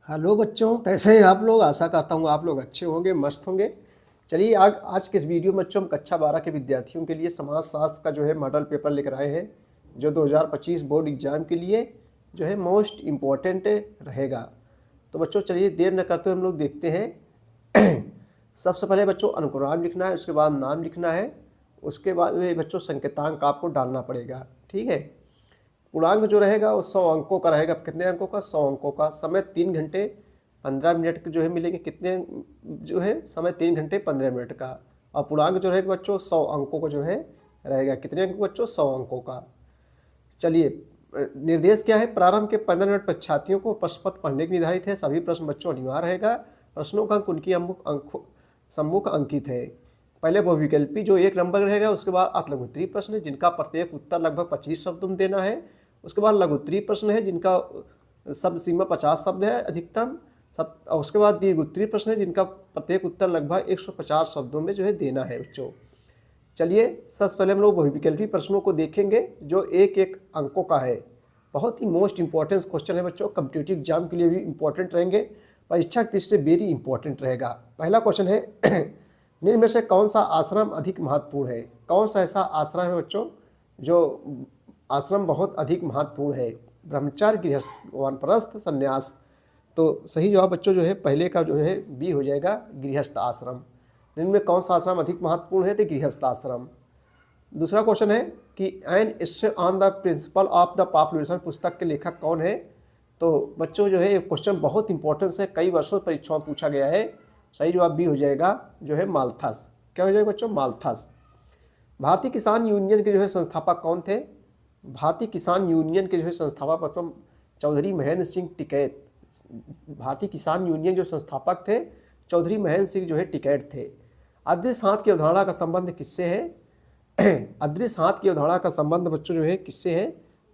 Hello बच्चों, कैसे हैं आप लोग। आशा करता हूँ आप लोग अच्छे होंगे, मस्त होंगे। चलिए आज के इस वीडियो में बच्चों हम कक्षा 12 के विद्यार्थियों के लिए समाज शास्त्र का जो है मॉडल पेपर लेकर आए हैं, जो 2025 बोर्ड एग्जाम के लिए जो है मोस्ट इम्पॉर्टेंट रहेगा। तो बच्चों चलिए देर न करते हुए हम लोग देखते हैं। सबसे पहले बच्चों अनुक्रम लिखना है, उसके बाद नाम लिखना है, उसके बाद में बच्चों संकेतांक आपको डालना पड़ेगा। ठीक है। पूर्णांक जो रहेगा वो 100 अंकों का रहेगा। कितने अंकों का? 100 अंकों का। समय 3 घंटे 15 मिनट के जो है मिलेंगे। कितने जो है समय 3 घंटे 15 मिनट का। और पूर्णांक जो रहेगा बच्चों 100 अंकों का जो है रहेगा। कितने अंकों बच्चों? 100 अंकों का। चलिए निर्देश क्या है? प्रारंभ के 15 मिनट परीक्षार्थियों को प्रश्न पत्र पढ़ने की निर्धारित है। सभी प्रश्न बच्चों अनिवार्य रहेगा। प्रश्नों का अंक उनकी सम्मुख अंकित है। पहले बहुविकल्पी जो 1 नंबर रहेगा, उसके बाद अतलघुत्तरीय प्रश्न है जिनका प्रत्येक उत्तर लगभग 25 शब्दों में देना है। उसके बाद लघुत्तरीय प्रश्न है जिनका शब्द सीमा 50 शब्द है अधिकतम। और उसके बाद दीर्घोत्तरीय प्रश्न है जिनका प्रत्येक उत्तर लगभग 150 शब्दों में जो है देना है बच्चों। चलिए सबसे पहले हम लोग बहुविकल्पी प्रश्नों को देखेंगे जो एक एक अंकों का है। बहुत ही मोस्ट इंपॉर्टेंट क्वेश्चन है बच्चों, कम्पिटिटिव एग्जाम के लिए भी इंपॉर्टेंट रहेंगे, परीक्षा की दृष्टि से वेरी इंपॉर्टेंट रहेगा। पहला क्वेश्चन है निम्न में से कौन सा आश्रम अधिक महत्वपूर्ण है? कौन सा ऐसा आश्रम है बच्चों जो आश्रम बहुत अधिक महत्वपूर्ण है? ब्रह्मचार्य, गृहस्थ, वानप्रस्थ, संन्यास। तो सही जवाब बच्चों जो है पहले का जो है बी हो जाएगा, गृहस्थ आश्रम। इनमें कौन सा आश्रम अधिक महत्वपूर्ण है? तो गृहस्थ आश्रम। दूसरा क्वेश्चन है कि an it's on the principle of the population पुस्तक के लेखक कौन है? तो बच्चों जो है ये क्वेश्चन बहुत इंपॉर्टेंट है, कई वर्षों परीक्षाओं में पूछा गया है। सही जवाब बी हो जाएगा जो है माल्थस। क्या हो जाएगा बच्चों? माल्थस। भारतीय किसान यूनियन के जो है संस्थापक कौन थे? भारतीय किसान यूनियन के जो है संस्थापक बच्चों चौधरी महेंद्र सिंह टिकैत। भारतीय किसान यूनियन जो संस्थापक थे चौधरी महेंद्र सिंह जो है टिकैत थे। अदृश्य हाथ की अवधारणा का संबंध किससे है? अदृश्य हाथ की अवधारणा का संबंध बच्चों जो है किससे है?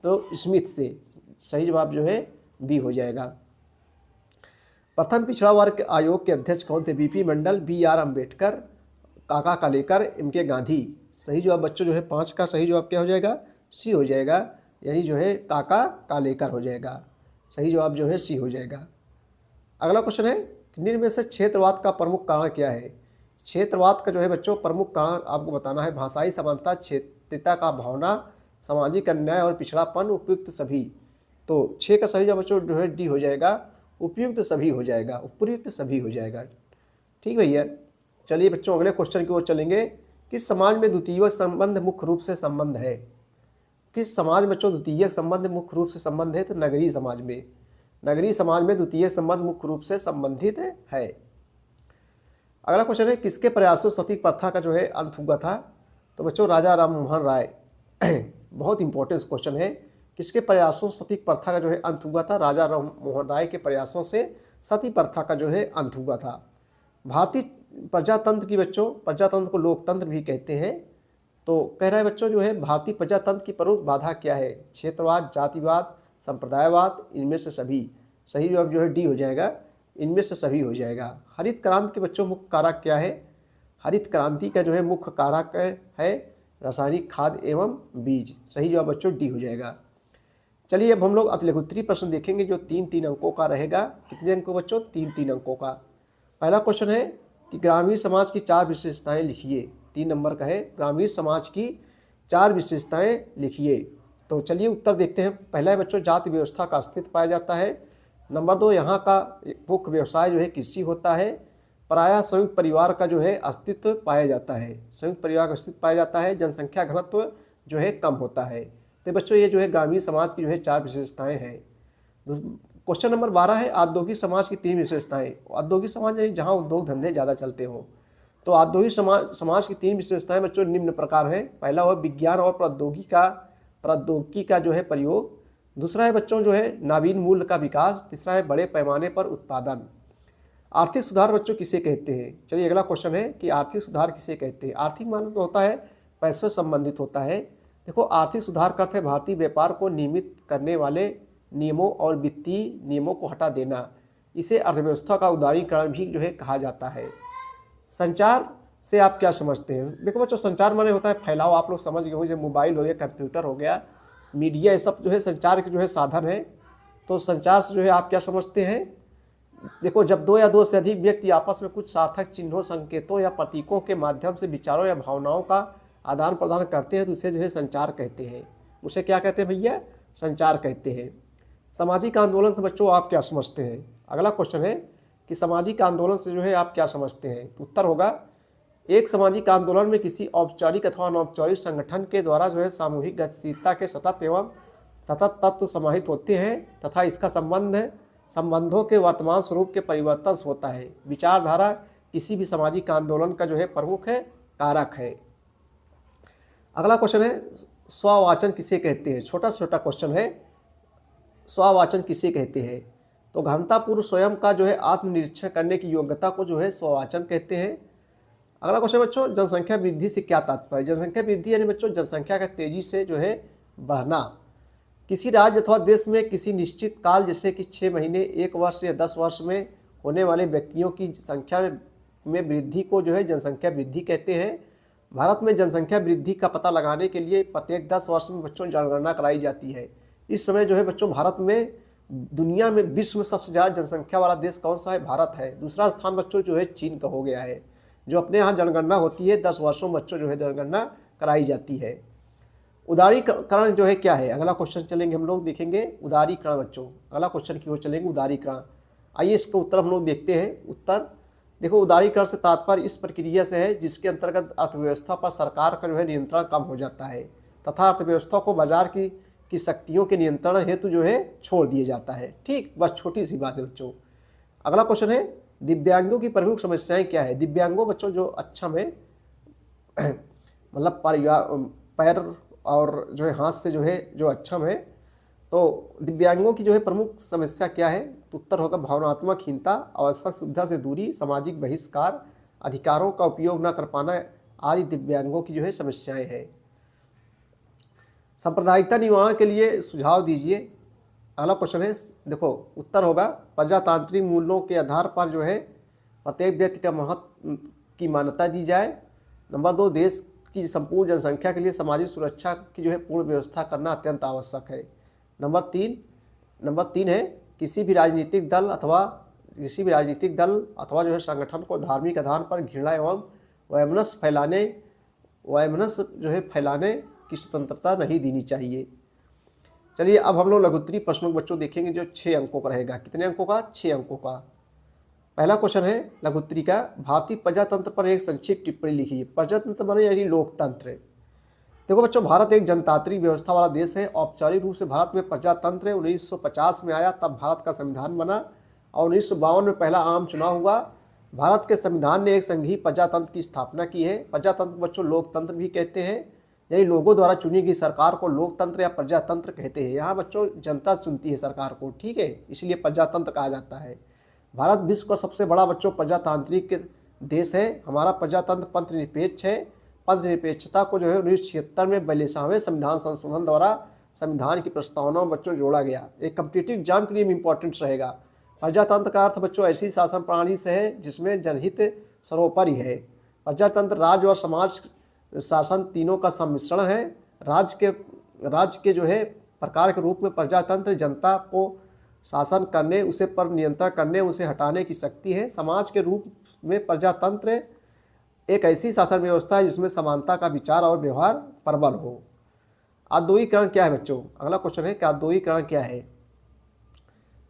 तो स्मिथ से। सही जवाब जो है बी हो जाएगा। प्रथम पिछड़ा वर्ग आयोग के अध्यक्ष कौन थे? बीपी मंडल, BR अम्बेडकर, काका कालेकर, MK गांधी। सही जवाब बच्चों जो है 5 का सही जवाब क्या हो जाएगा? सी हो जाएगा, यानी जो है काका कालेकर हो जाएगा। सही जवाब जो है सी हो जाएगा। अगला क्वेश्चन है निम्न में से क्षेत्रवाद का प्रमुख कारण क्या है? क्षेत्रवाद का जो है बच्चों प्रमुख कारण आपको बताना है। भाषाई समानता, क्षेत्रीयता का भावना, सामाजिक अन्याय और पिछड़ापन, उपयुक्त सभी। तो 6 का सही जवाब बच्चों जो है डी हो जाएगा, उपयुक्त सभी हो जाएगा, उपयुक्त सभी हो जाएगा। ठीक भैया। चलिए बच्चों अगले क्वेश्चन की ओर चलेंगे। किस समाज में द्वितीयक संबंध मुख्य रूप से संबंध है? किस समाज में बच्चों द्वितीयक संबंध मुख्य रूप से संबंध है? तो नगरीय समाज में। नगरीय समाज में द्वितीयक संबंध मुख्य रूप से संबंधित है। अगला क्वेश्चन है किसके प्रयासों सती प्रथा का जो है अंत हुआ था? तो बच्चों राजा राम मोहन राय। बहुत इंपॉर्टेंट क्वेश्चन है। किसके प्रयासों सती प्रथा का जो है अंत हुआ था? राजा राम मोहन राय के प्रयासों से सती प्रथा का जो है अंत हुआ था। भारतीय प्रजातंत्र की बच्चों, प्रजातंत्र को लोकतंत्र भी कहते हैं। तो कह रहा है बच्चों जो है भारतीय प्रजातंत्र की प्रमुख बाधा क्या है? क्षेत्रवाद, जातिवाद, संप्रदायवाद, इनमें से सभी। सही जवाब जो है डी हो जाएगा, इनमें से सभी हो जाएगा। हरित क्रांति के बच्चों मुख्य कारक क्या है? हरित क्रांति का जो है मुख्य कारक है रासायनिक खाद एवं बीज। सही जवाब बच्चों डी हो जाएगा। चलिए अब हम लोग अतिलघुत्तरीय प्रश्न देखेंगे जो 3-3 अंकों का रहेगा। कितने अंकों बच्चों? 3-3 अंकों का। पहला क्वेश्चन है कि ग्रामीण समाज की 4 विशेषताएं लिखिए। 3 नंबर का है, ग्रामीण समाज की 4 विशेषताएं लिखिए। तो चलिए उत्तर देखते हैं। पहला है बच्चों जाति व्यवस्था का अस्तित्व पाया जाता है। नंबर 2 यहाँ का मुख्य व्यवसाय जो है कृषि होता है। प्रायः संयुक्त परिवार का जो है अस्तित्व पाया जाता है। संयुक्त परिवार का अस्तित्व पाया जाता है। जनसंख्या घनत्व जो है कम होता है। तो बच्चों ये जो है ग्रामीण समाज की जो है 4 विशेषताएं हैं। क्वेश्चन नंबर 12 है औद्योगिक समाज की 3 विशेषताएं। औद्योगिक समाज यानी जहाँ उद्योग धंधे ज़्यादा चलते हों। तो औद्योगिक समाज की 3 विशेषताएं बच्चों निम्न प्रकार हैं। पहला हो विज्ञान और प्रौद्योगिकी का जो है प्रयोग। दूसरा है बच्चों जो है नवीन मूल्य का विकास। तीसरा है बड़े पैमाने पर उत्पादन। आर्थिक सुधार बच्चों किसे कहते हैं? चलिए अगला क्वेश्चन है कि आर्थिक सुधार किसे कहते हैं? आर्थिक माने तो होता है पैसे से संबंधित होता है। देखो आर्थिक सुधार का अर्थ है भारतीय व्यापार को नियमित करने वाले नियमों और वित्तीय नियमों को हटा देना। इसे अर्थव्यवस्था का उदारीकरण भी जो है कहा जाता है। संचार से आप क्या समझते हैं? देखो बच्चों संचार माने होता है फैलाव। आप लोग समझ गए हो, जैसे मोबाइल हो गया, कंप्यूटर हो गया, मीडिया, ये सब जो है संचार के जो है साधन है। तो संचार से जो है आप क्या समझते हैं देखो, जब दो या दो से अधिक व्यक्ति आपस में कुछ सार्थक चिन्हों, संकेतों या प्रतीकों के माध्यम से विचारों या भावनाओं का आदान प्रदान करते हैं तो उसे जो है संचार कहते हैं। उसे क्या कहते हैं भैया? संचार कहते हैं। सामाजिक आंदोलन से बच्चों आप क्या समझते हैं? अगला क्वेश्चन है कि सामाजिक आंदोलन से जो है आप क्या समझते हैं? तो उत्तर होगा, एक सामाजिक आंदोलन में किसी औपचारिक अथवा अनौपचारिक संगठन के द्वारा जो है सामूहिक गतिशीलता के सतत तत्व समाहित होते हैं तथा इसका संबंधों के वर्तमान स्वरूप के परिवर्तन से होता है। विचारधारा किसी भी सामाजिक आंदोलन का जो है प्रमुख है कारक है। अगला क्वेश्चन है, स्ववाचन किसे कहते हैं? छोटा से छोटा क्वेश्चन है, स्ववाचन किसे कहते हैं? तो गहनतापूर्व स्वयं का जो है आत्मनिरीक्षण करने की योग्यता को जो है स्ववाचन कहते हैं। अगला क्वेश्चन बच्चों, जनसंख्या वृद्धि से क्या तात्पर्य? जनसंख्या वृद्धि यानी बच्चों जनसंख्या का तेजी से जो है बढ़ना। किसी राज्य अथवा देश में किसी निश्चित काल जैसे कि 6 महीने, 1 वर्ष या 10 वर्ष में होने वाले व्यक्तियों की संख्या में वृद्धि को जो है जनसंख्या वृद्धि कहते हैं। भारत में जनसंख्या वृद्धि का पता लगाने के लिए प्रत्येक 10 वर्ष में बच्चों जनगणना कराई जाती है। इस समय जो है बच्चों भारत में दुनिया में विश्व में सबसे ज़्यादा जनसंख्या वाला देश कौन सा है? भारत है। दूसरा स्थान बच्चों जो है चीन का हो गया है। जो अपने यहाँ जनगणना होती है 10 वर्षों में बच्चों जो है जनगणना कराई जाती है। उदारीकरण जो है क्या है? अगला क्वेश्चन चलेंगे हम लोग देखेंगे उदारीकरण बच्चों। अगला क्वेश्चन की ओर चलेंगे उदारीकरण। आइए इसका उत्तर हम लोग देखते हैं। उत्तर देखो, उदारीकरण से तात्पर्य इस प्रक्रिया से है जिसके अंतर्गत अर्थव्यवस्था पर सरकार का जो है नियंत्रण कम हो जाता है तथा अर्थव्यवस्था को बाजार की शक्तियों के नियंत्रण हेतु जो है छोड़ दिया जाता है। ठीक, बस छोटी सी बात है बच्चों। अगला क्वेश्चन है, दिव्यांगों की प्रमुख समस्याएं क्या है? दिव्यांगों बच्चों जो अक्षम है मतलब पैर और जो है हाथ से जो है जो अक्षम है, तो दिव्यांगों की जो है प्रमुख समस्या क्या है? तो उत्तर होगा भावनात्मक हीनता, आवश्यक सुविधा से दूरी, सामाजिक बहिष्कार, अधिकारों का उपयोग न कर पाना आदि दिव्यांगों की जो है समस्याएं हैं। सांप्रदायिकता निवारण के लिए सुझाव दीजिए। अगला क्वेश्चन है, देखो उत्तर होगा प्रजातांत्रिक मूल्यों के आधार पर जो है प्रत्येक व्यक्ति का महत्व की मान्यता दी जाए। नंबर 2, देश की संपूर्ण जनसंख्या के लिए सामाजिक सुरक्षा की जो है पूर्ण व्यवस्था करना अत्यंत आवश्यक है। नंबर तीन है, किसी भी राजनीतिक दल अथवा जो है संगठन को धार्मिक आधार पर घृणा एवं वैमनस्य जो है फैलाने की स्वतंत्रता नहीं देनी चाहिए। चलिए अब हम लोग लघुत्तरीय प्रश्नों बच्चों देखेंगे जो 6 अंकों का रहेगा। कितने अंकों का? 6 अंकों का। पहला क्वेश्चन है लघुत्तरी का, भारतीय प्रजातंत्र पर एक संक्षिप्त टिप्पणी लिखिए। प्रजातंत्र माने यानी लोकतंत्र। देखो बच्चों, भारत एक जनतांत्रिक व्यवस्था वाला देश है। औपचारिक रूप से भारत में प्रजातंत्र 1950 में आया, तब भारत का संविधान बना और 1952 में पहला आम चुनाव हुआ। भारत के संविधान ने एक संघीय प्रजातंत्र की स्थापना की है। प्रजातंत्र बच्चों लोकतंत्र भी कहते हैं, यानी लोगों द्वारा चुनी गई सरकार को लोकतंत्र या प्रजातंत्र कहते हैं। यहाँ बच्चों जनता चुनती है सरकार को, ठीक है, इसलिए प्रजातंत्र कहा जाता है। भारत विश्व का सबसे बड़ा बच्चों प्रजातांत्रिक देश है। हमारा प्रजातंत्र पंथनिरपेक्ष है। पंथनिरपेक्षता को जो है 1976 में 42वें संविधान संशोधन द्वारा संविधान की प्रस्तावना में बच्चों जोड़ा गया। एक कॉम्पिटिटिव एग्जाम के लिए इम्पोर्टेंट रहेगा। प्रजातंत्र का अर्थ बच्चों ऐसी शासन प्रणाली से है जिसमें जनहित सर्वोपरि है। प्रजातंत्र राज्य और समाज शासन तीनों का सम्मिश्रण है। राज्य के जो है प्रकार के रूप में प्रजातंत्र जनता को शासन करने, उसे पर नियंत्रण करने, उसे हटाने की शक्ति है। समाज के रूप में प्रजातंत्र एक ऐसी शासन व्यवस्था है जिसमें समानता का विचार और व्यवहार प्रबल हो। औद्योगिकरण क्या है बच्चों? अगला क्वेश्चन है कि औद्योगिकरण क्या है?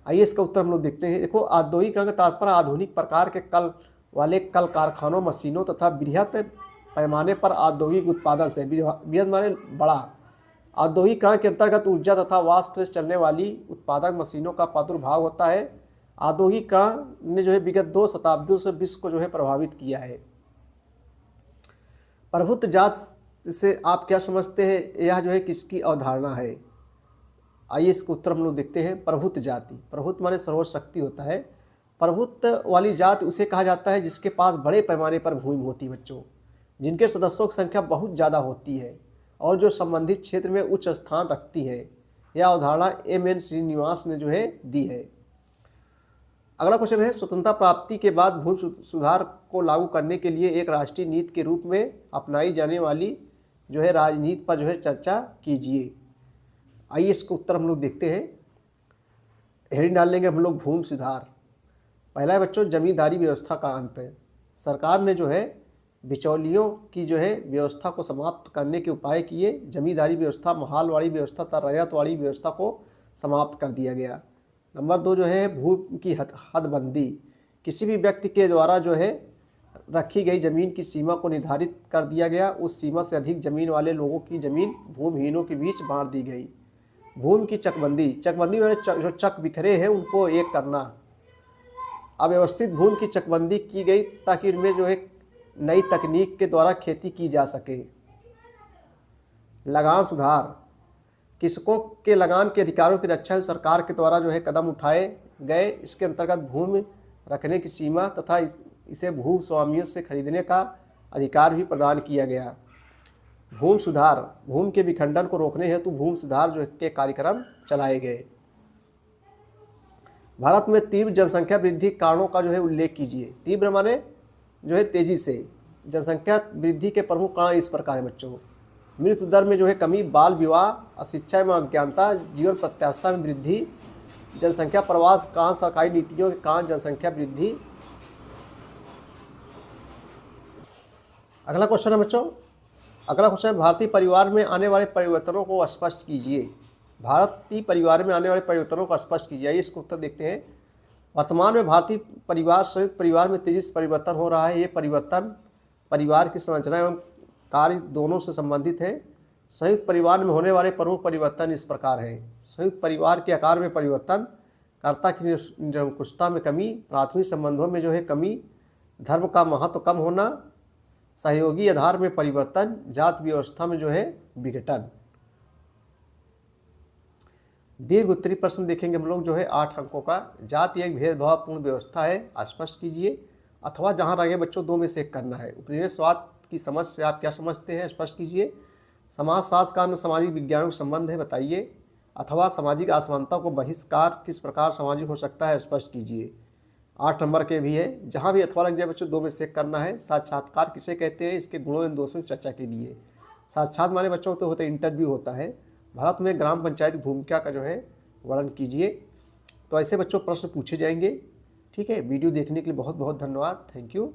आइए इसका उत्तर हम लोग देखते हैं। देखो, औद्योगिकरण का तात्पर्य आधुनिक प्रकार के कल कारखानों, मशीनों तथा बृहत पैमाने पर औद्योगिक उत्पादन से। बृहत माने बड़ा। औद्योगिकरण के अंतर्गत ऊर्जा तथा वाष्प से चलने वाली उत्पादक मशीनों का प्रादुर्भाव होता है। औद्योगिकरण ने जो है विगत 2 शताब्दियों से विश्व को जो है प्रभावित किया है। प्रभुत्व जात से आप क्या समझते हैं? यह जो है किसकी अवधारणा है? आइए इसका उत्तर हम लोग देखते हैं। प्रभुत्व जाति, प्रभुत्व माने सर्वोच्च शक्ति होता है। प्रभुत्व वाली जाति उसे कहा जाता है जिसके पास बड़े पैमाने पर भूमि होती है बच्चों, जिनके सदस्यों की संख्या बहुत ज़्यादा होती है और जो संबंधित क्षेत्र में उच्च स्थान रखती है। यह अवधारणा M.N. श्रीनिवास ने जो है दी है। अगला क्वेश्चन है, स्वतंत्रता प्राप्ति के बाद भूमि सुधार को लागू करने के लिए एक राष्ट्रीय नीति के रूप में अपनाई जाने वाली जो है राजनीति पर जो है चर्चा कीजिए। आइए इसका उत्तर हम लोग देखते हैं। हेडिंग डाल लेंगे हम लोग भूमि सुधार। पहला है बच्चों जमींदारी व्यवस्था का अंत है। सरकार ने जो है बिचौलियों की जो है व्यवस्था को समाप्त करने के उपाय किए। जमींदारी व्यवस्था, महालवाड़ी व्यवस्था तथा रैयतवाड़ी व्यवस्था को समाप्त कर दिया गया। नंबर 2 जो है भू की हदबंदी। किसी भी व्यक्ति के द्वारा जो है रखी गई जमीन की सीमा को निर्धारित कर दिया गया। उस सीमा से अधिक जमीन वाले लोगों की जमीन भूमिहीनों के बीच बांट दी गई। भूमि की चकबंदी। चकबंदी में जो चक बिखरे हैं उनको एक करना। अव्यवस्थित भूमि की चकबंदी की गई ताकि इनमें जो है नई तकनीक के द्वारा खेती की जा सके। लगान सुधार। कृषकों के लगान के अधिकारों की रक्षा सरकार के द्वारा जो है कदम उठाए गए। इसके अंतर्गत भूमि रखने की सीमा तथा इसे भू स्वामियों से खरीदने का अधिकार भी प्रदान किया गया। भूमि सुधार। भूमि के विखंडन को रोकने हेतु भूमि सुधार जो के कार्यक्रम चलाए गए। भारत में तीव्र जनसंख्या वृद्धि कारणों का जो है उल्लेख कीजिए। तीव्र माने जो है तेजी से। जनसंख्या वृद्धि के प्रमुख कारण इस प्रकार है बच्चों। मृत्यु दर में जो है कमी, बाल विवाह, अशिक्षा एवं अज्ञानता, जीवन प्रत्याशा में वृद्धि, जनसंख्या प्रवास के कारण, सरकारी नीतियों के कारण जनसंख्या वृद्धि। अगला क्वेश्चन है बच्चों, अगला क्वेश्चन है भारतीय परिवार में आने वाले परिवर्तनों को स्पष्ट कीजिए। भारतीय परिवार में आने वाले परिवर्तनों को स्पष्ट कीजिए। आइए इसको उत्तर देखते हैं। वर्तमान में भारतीय परिवार संयुक्त परिवार में तेजी से परिवर्तन हो रहा है। ये परिवर्तन परिवार की संरचना एवं कार्य दोनों से संबंधित है। संयुक्त परिवार में होने वाले प्रमुख परिवर्तन इस प्रकार हैं। संयुक्त परिवार के आकार में परिवर्तन, कर्ता की निरंकुशता में कमी, प्राथमिक संबंधों में जो है कमी, धर्म का महत्व कम होना, सहयोगी आधार में परिवर्तन, जात व्यवस्था में जो है विघटन। दीर्घ उत्तरी प्रश्न देखेंगे हम लोग जो है 8 अंकों का। जाति एक भेदभावपूर्ण व्यवस्था है, स्पष्ट कीजिए। अथवा जहां रहे बच्चों 2 में से एक करना है। उपनिवेशवाद की समझ से आप क्या समझते हैं, स्पष्ट कीजिए। समाजशास्त्र का अन्य सामाजिक विज्ञानों का संबंध है, बताइए। अथवा सामाजिक असमानता को बहिष्कार किस प्रकार सामाजिक हो सकता है, स्पष्ट कीजिए। 8 नंबर के भी है। जहां भी अथवा लग जाए बच्चों 2 में से एक करना है। साक्षात्कार किसे कहते हैं, इसके गुणों एवं दोषों की चर्चा के लिए। साक्षात माने बच्चों तो होता है इंटरव्यू होता है। भारत में ग्राम पंचायत की भूमिका का जो है वर्णन कीजिए। तो ऐसे बच्चों प्रश्न पूछे जाएंगे। ठीक है, वीडियो देखने के लिए बहुत बहुत धन्यवाद। Thank you.